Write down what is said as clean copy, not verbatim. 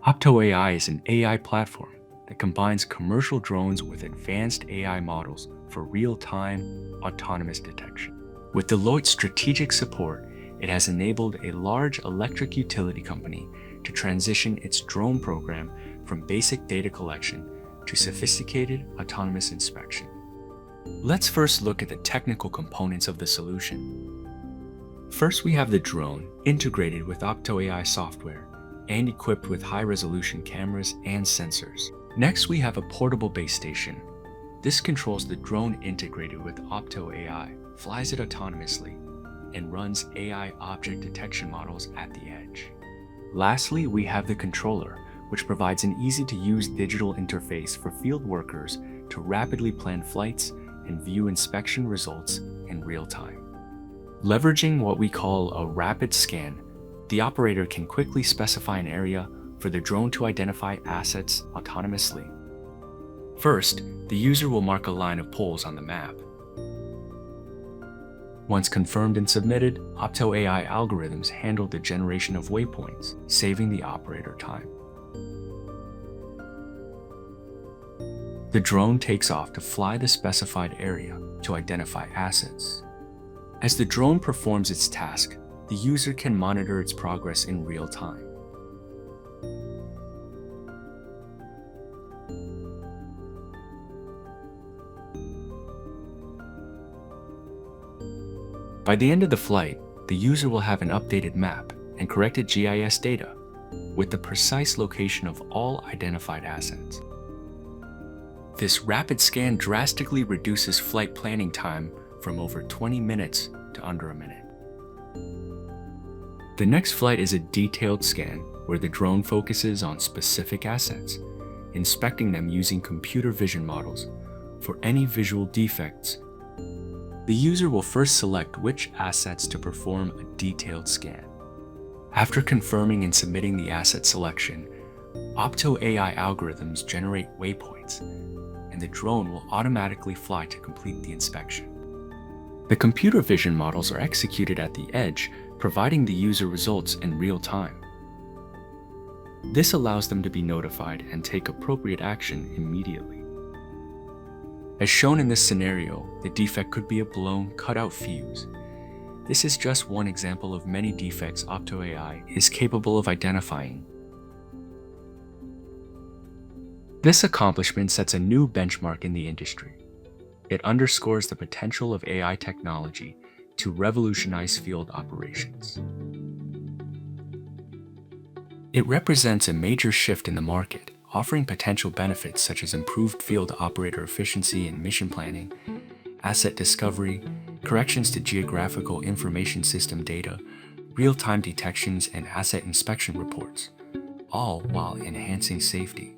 OptoAI is an AI platform that combines commercial drones with advanced AI models for real-time autonomous detection. With Deloitte's strategic support, it has enabled a large electric utility company to transition its drone program from basic data collection to sophisticated autonomous inspection. Let's first look at the technical components of the solution. First, we have the drone integrated with OptoAI software and equipped with high-resolution cameras and sensors. Next, we have a portable base station. This controls the drone integrated with OptoAI, flies it autonomously, and runs AI object detection models at the edge. Lastly, we have the controller, which provides an easy-to-use digital interface for field workers to rapidly plan flights and view inspection results in real time. Leveraging what we call a rapid scan, the operator can quickly specify an area for the drone to identify assets autonomously. First, the user will mark a line of poles on the map. Once confirmed and submitted, OptoAI algorithms handle the generation of waypoints, saving the operator time. The drone takes off to fly the specified area to identify assets. As the drone performs its task, the user can monitor its progress in real time. By the end of the flight, the user will have an updated map and corrected GIS data with the precise location of all identified assets. This rapid scan drastically reduces flight planning time from over 20 minutes to under a minute. The next flight is a detailed scan where the drone focuses on specific assets, inspecting them using computer vision models for any visual defects. The user will first select which assets to perform a detailed scan. After confirming and submitting the asset selection, OptoAI algorithms generate waypoints, and the drone will automatically fly to complete the inspection. The computer vision models are executed at the edge, providing the user results in real time. This allows them to be notified and take appropriate action immediately. As shown in this scenario, the defect could be a blown, cut-out fuse. This is just one example of many defects OptoAI is capable of identifying. This accomplishment sets a new benchmark in the industry. It underscores the potential of AI technology to revolutionize field operations. It represents a major shift in the market, offering potential benefits such as improved field operator efficiency and mission planning, asset discovery, corrections to geographical information system data, real-time detections, and asset inspection reports, all while enhancing safety.